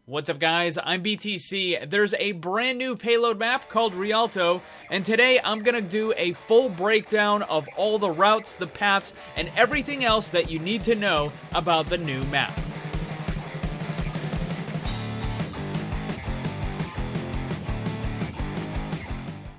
What's up guys, I'm BTC. There's a brand new payload map called Rialto, and today I'm gonna do a full breakdown of all the routes, the paths, and everything else that you need to know about the new map.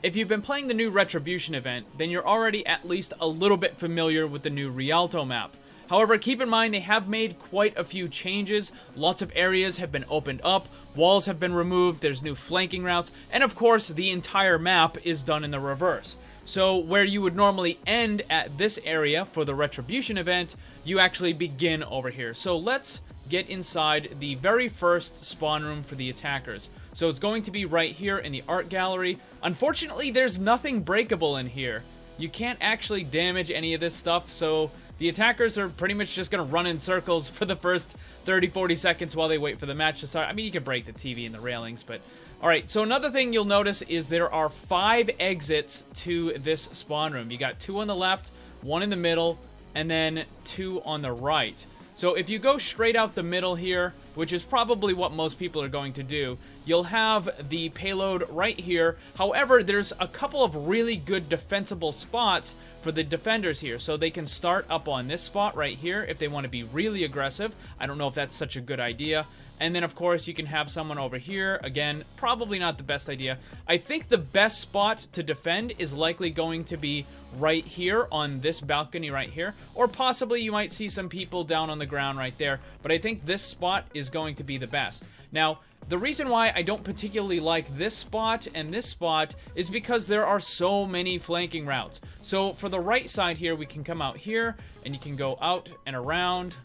If you've been playing the new Retribution event, then you're already at least a little bit familiar with the new Rialto map. However, keep in mind they have made quite a few changes. Lots of areas have been opened up, walls have been removed, there's new flanking routes, and of course the entire map is done in the reverse. So where you would normally end at this area for the Retribution event, you actually begin over here. So let's get inside the very first spawn room for the attackers. So it's going to be right here in the art gallery. Unfortunately, there's nothing breakable in here. You can't actually damage any of this stuff, so the attackers are pretty much just going to run in circles for the first 30-40 seconds while they wait for the match to start. I mean, you can break the TV and the railings, but... Alright, so another thing you'll notice is there are 5 exits to this spawn room. You got 2 on the left, 1 in the middle, and then 2 on the right. So if you go straight out the middle here, which is probably what most people are going to do, you'll have the payload right here. However, there's a couple of really good defensible spots for the defenders here. So they can start up on this spot right here if they want to be really aggressive. I don't know if that's such a good idea. And then, of course, you can have someone over here. Again, probably not the best idea. I think the best spot to defend is likely going to be right here on this balcony right here. Or possibly you might see some people down on the ground right there. But I think this spot is going to be the best. Now, the reason why I don't particularly like this spot and this spot is because there are so many flanking routes. So for the right side here, we can come out here and you can go out and around.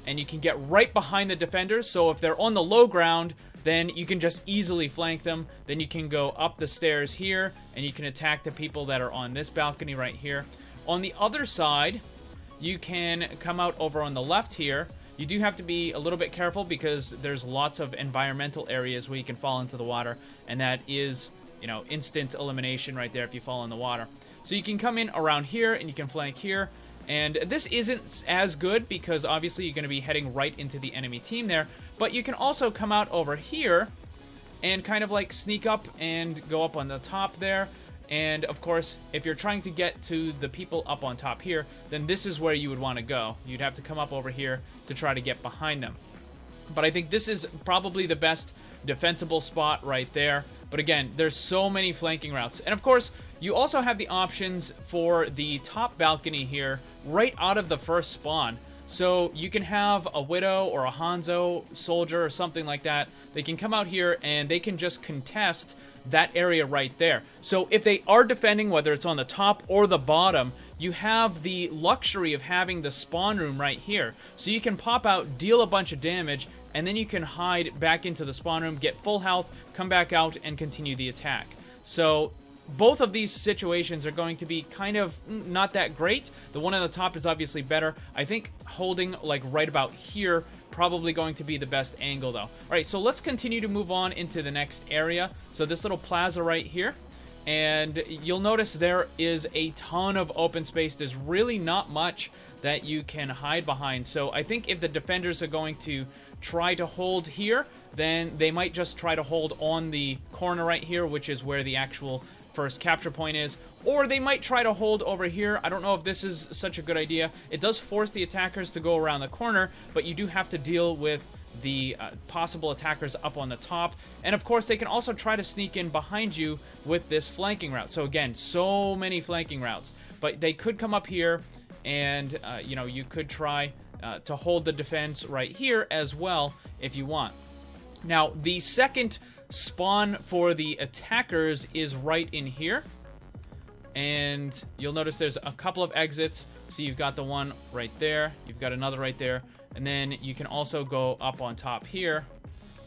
And you can get right behind the defenders, so if they're on the low ground, then you can just easily flank them. Then you can go up the stairs here, and you can attack the people that are on this balcony right here. On the other side, you can come out over on the left here. You do have to be a little bit careful because there's lots of environmental areas where you can fall into the water, and that is, you know, instant elimination right there if you fall in the water. So you can come in around here, and you can flank here. And this isn't as good because obviously you're going to be heading right into the enemy team there. But you can also come out over here and kind of like sneak up and go up on the top there. And of course, if you're trying to get to the people up on top here, then this is where you would want to go. You'd have to come up over here to try to get behind them. But I think this is probably the best defensible spot right there. But again, there's so many flanking routes. And of course, you also have the options for the top balcony here right out of the first spawn. So you can have a Widow or a Hanzo soldier or something like that. They can come out here and they can just contest that area right there. So if they are defending, whether it's on the top or the bottom, you have the luxury of having the spawn room right here. So you can pop out, deal a bunch of damage, and then you can hide back into the spawn room, get full health, come back out, and continue the attack. So both of these situations are going to be kind of not that great. The one on the top is obviously better. I think holding like right about here probably going to be the best angle though. All right, so let's continue to move on into the next area. So this little plaza right here. And you'll notice there is a ton of open space. There's really not much that you can hide behind. So I think if the defenders are going to try to hold here, then they might just try to hold on the corner right here, which is where the actual first capture point is. Or they might try to hold over here. I don't know if this is such a good idea. It does force the attackers to go around the corner, but you do have to deal with the possible attackers up on the top. And of course, they can also try to sneak in behind you with this flanking route. So again, so many flanking routes. But they could come up here and, you know, you could try to hold the defense right here as well if you want. Now, the second spawn for the attackers is right in here. And you'll notice there's a couple of exits. So you've got the one right there. You've got another right there. And then you can also go up on top here.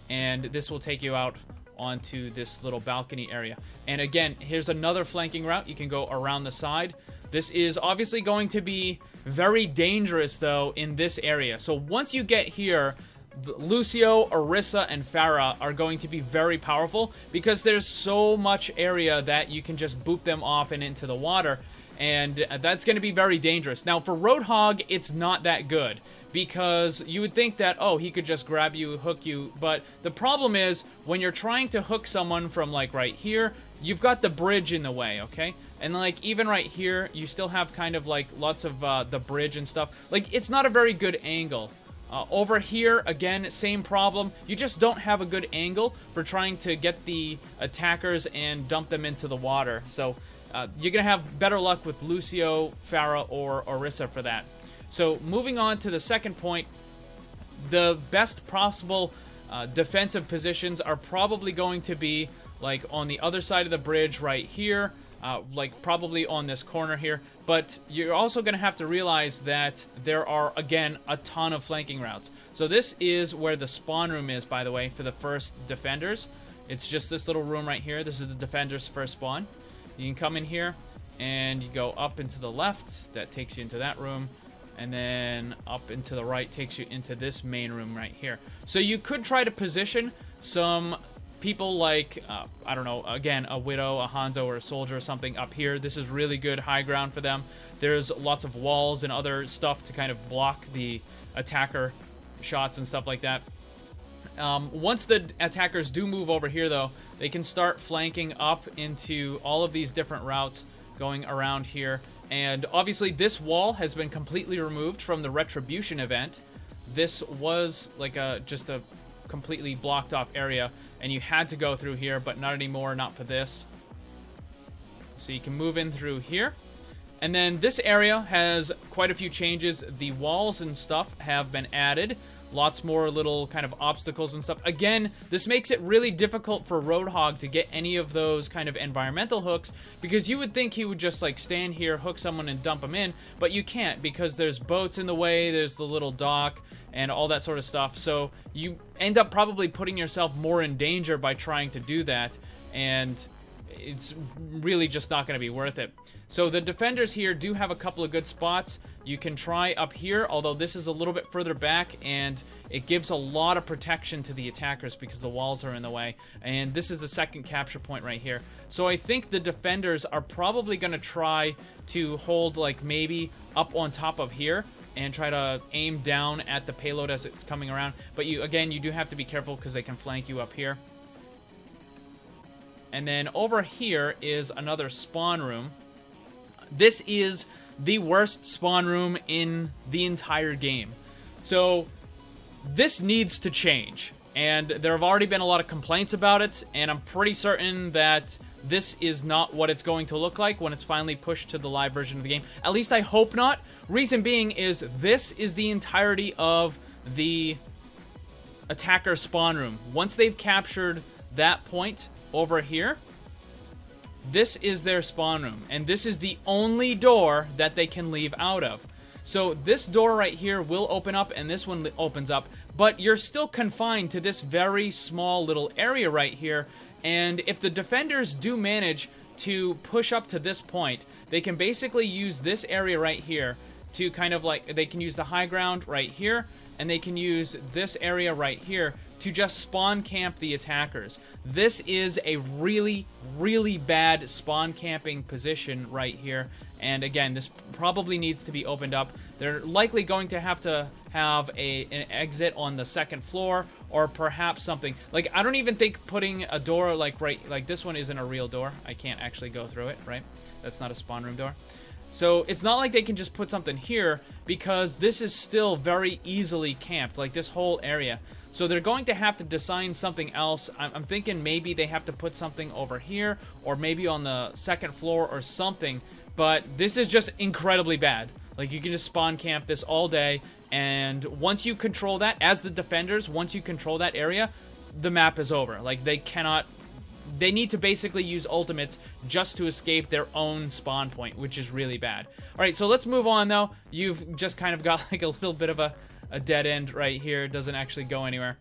And this will take you out onto this little balcony area. And again, here's another flanking route. You can go around the side. This is obviously going to be very dangerous, though, in this area. So once you get here, Lucio, Orisa, and Pharah are going to be very powerful because there's so much area that you can just boop them off and into the water. And that's going to be very dangerous. Now, for Roadhog, it's not that good because you would think that, oh, he could just grab you, hook you, but the problem is when you're trying to hook someone from like right here, you've got the bridge in the way, okay? And like even right here, you still have kind of like lots of the bridge and stuff. Like it's not a very good angle. Over here, again, same problem. You just don't have a good angle for trying to get the attackers and dump them into the water. So you're going to have better luck with Lucio, Pharah, or Orisa for that. So moving on to the second point, the best possible defensive positions are probably going to be like on the other side of the bridge right here, like probably on this corner here. But you're also going to have to realize that there are, again, a ton of flanking routes. So this is where the spawn room is, by the way, for the first defenders. It's just this little room right here. This is the defenders' first spawn. You can come in here, and you go up into the left. That takes you into that room. And then up into the right takes you into this main room right here. So you could try to position some people like, I don't know, again, a Widow, a Hanzo, or a Soldier or something up here. This is really good high ground for them. There's lots of walls and other stuff to kind of block the attacker shots and stuff like that. Once the attackers do move over here, though, they can start flanking up into all of these different routes going around here. And obviously this wall has been completely removed from the Retribution event. This was like just a completely blocked off area, and you had to go through here, but not anymore, not for this. So you can move in through here. And then this area has quite a few changes. The walls and stuff have been added. Lots more little kind of obstacles and stuff. Again, this makes it really difficult for Roadhog to get any of those kind of environmental hooks, because you would think he would just like stand here, hook someone, and dump them in, but you can't, because there's boats in the way, there's the little dock, and all that sort of stuff. So you end up probably putting yourself more in danger by trying to do that, and it's really just not going to be worth it. So the defenders here do have a couple of good spots. You can try up here, although this is a little bit further back, and it gives a lot of protection to the attackers because the walls are in the way. And this is the second capture point right here. So I think the defenders are probably going to try to hold like maybe up on top of here and try to aim down at the payload as it's coming around. But you do have to be careful because they can flank you up here. And then over here is another spawn room. This is the worst spawn room in the entire game. So this needs to change. And there have already been a lot of complaints about it, and I'm pretty certain that this is not what it's going to look like when it's finally pushed to the live version of the game. At least I hope not. Reason being is this is the entirety of the attacker spawn room. Once they've captured that point over here, this is their spawn room, and this is the only door that they can leave out of. So this door right here will open up, and this one opens up, but you're still confined to this very small little area right here. And if the defenders do manage to push up to this point, they can basically use this area right here to kind of like, they can use the high ground right here, and they can use this area right here to just spawn camp the attackers. This is a really, really bad spawn camping position right here. And again, this probably needs to be opened up. They're likely going to have an exit on the second floor, or perhaps something. Like, I don't even think putting a door like this one isn't a real door. I can't actually go through it, right? That's not a spawn room door. So it's not like they can just put something here, because this is still very easily camped, like this whole area. So they're going to have to design something else. I'm thinking maybe they have to put something over here, or maybe on the second floor or something. But this is just incredibly bad. Like, you can just spawn camp this all day, and once you control that, as the defenders, once you control that area, the map is over. Like, they need to basically use ultimates just to escape their own spawn point, which is really bad. Alright, so let's move on, though. You've just kind of got like a little bit of a dead end right here. It doesn't actually go anywhere.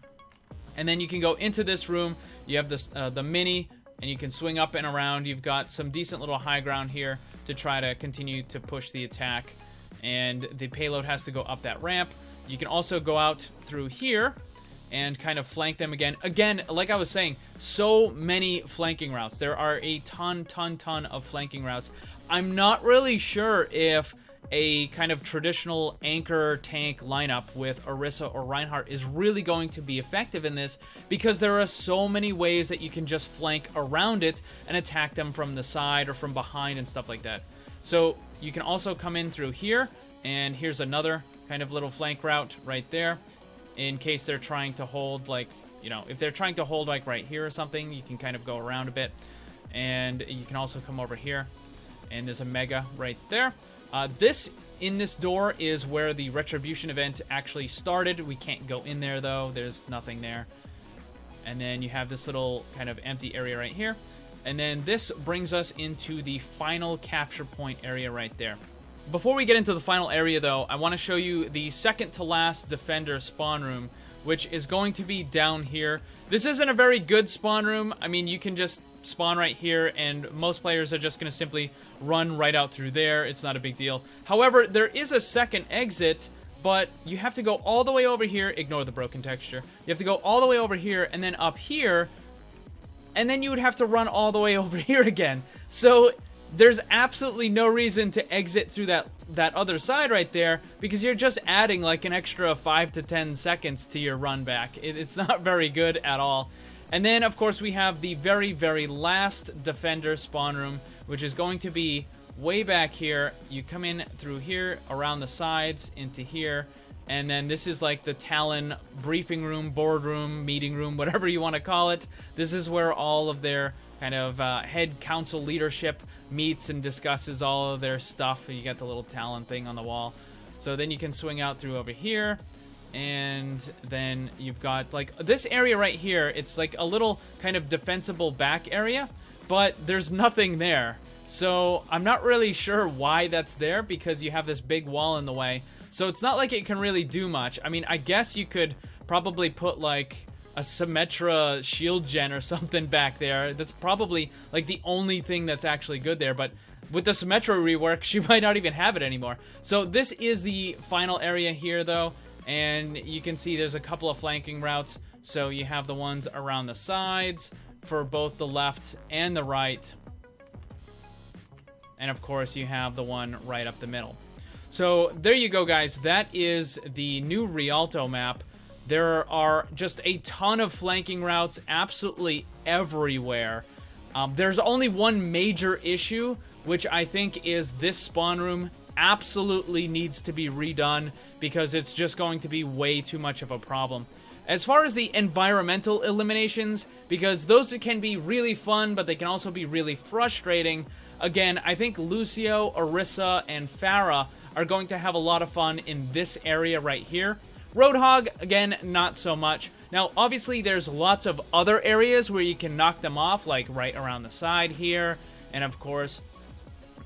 And then you can go into this room. You have this the mini, and you can swing up and around. You've got some decent little high ground here to try to continue to push the attack. And the payload has to go up that ramp. You can also go out through here and kind of flank them again. Again, like I was saying, so many flanking routes. There are a ton of flanking routes. I'm not really sure if a kind of traditional anchor tank lineup with Orisa or Reinhardt is really going to be effective in this, because there are so many ways that you can just flank around it and attack them from the side or from behind and stuff like that. So you can also come in through here, and here's another kind of little flank route right there, in case they're trying to hold, like, you know, if they're trying to hold like right here or something, you can kind of go around a bit. And you can also come over here, and there's a mega right there. In this door is where the Retribution event actually started. We can't go in there, though. There's nothing there. And then you have this little kind of empty area right here. And then this brings us into the final capture point area right there. Before we get into the final area, though, I want to show you the second to last Defender spawn room, which is going to be down here. This isn't a very good spawn room. I mean, you can just spawn right here, and most players are just going to simply run right out through there. It's not a big deal. However, there is a second exit, but you have to go all the way over here. Ignore the broken texture. You have to go all the way over here, and then up here, and then you would have to run all the way over here again. So there's absolutely no reason to exit through that other side right there, because you're just adding like an extra 5 to 10 seconds to your run back. It's not very good at all. And then, of course, we have the very, very last Defender spawn room, which is going to be way back here. You come in through here, around the sides, into here, and then this is like the Talon briefing room, boardroom, meeting room, whatever you want to call it. This is where all of their kind of head council leadership meets and discusses all of their stuff. You got the little Talon thing on the wall. So then you can swing out through over here, and then you've got like this area right here. It's like a little kind of defensible back area, but there's nothing there. So I'm not really sure why that's there, because you have this big wall in the way. So it's not like it can really do much. I mean, I guess you could probably put like a Symmetra shield gen or something back there. That's probably like the only thing that's actually good there, but with the Symmetra rework, she might not even have it anymore. So this is the final area here, though, and you can see there's a couple of flanking routes. So you have the ones around the sides for both the left and the right, and of course you have the one right up the middle. So there you go, guys. That is the new Rialto map. There are just a ton of flanking routes absolutely everywhere. There's only one major issue, which I think is this spawn room absolutely needs to be redone, because it's just going to be way too much of a problem. As far as the environmental eliminations, because those can be really fun, but they can also be really frustrating. Again, I think Lucio, Orisa, and Pharah are going to have a lot of fun in this area right here. Roadhog, again, not so much. Now, obviously, there's lots of other areas where you can knock them off, like right around the side here, and of course,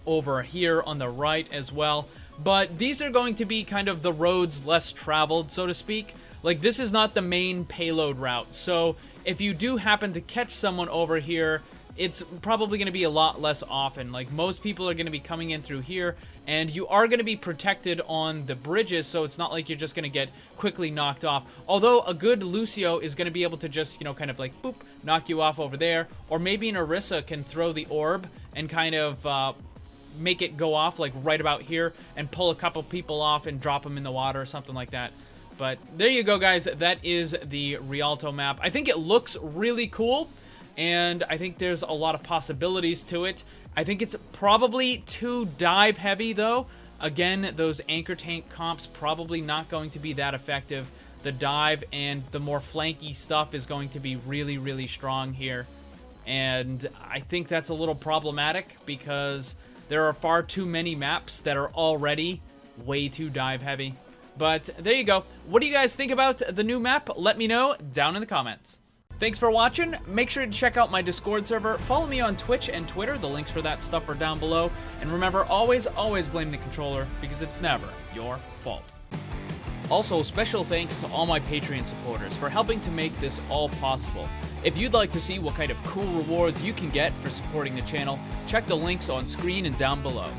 over here on the right as well. But these are going to be kind of the roads less traveled, so to speak. Like, this is not the main payload route. So, if you do happen to catch someone over here, it's probably going to be a lot less often. Like, most people are going to be coming in through here, and you are going to be protected on the bridges, so it's not like you're just going to get quickly knocked off. Although a good Lucio is going to be able to just, you know, kind of like, boop, knock you off over there. Or maybe an Orisa can throw the orb and kind of make it go off, like, right about here, and pull a couple people off and drop them in the water or something like that. But there you go, guys. That is the Rialto map. I think it looks really cool, and I think there's a lot of possibilities to it. I think it's probably too dive heavy, though. Again, those anchor tank comps probably not going to be that effective. The dive and the more flanky stuff is going to be really, really strong here. And I think that's a little problematic, because there are far too many maps that are already way too dive heavy. But there you go. What do you guys think about the new map? Let me know down in the comments. Thanks for watching. Make sure to check out my Discord server. Follow me on Twitch and Twitter. The links for that stuff are down below. And remember, always blame the controller, because it's never your fault. Also, special thanks to all my Patreon supporters for helping to make this all possible. If you'd like to see what kind of cool rewards you can get for supporting the channel, check the links on screen and down below.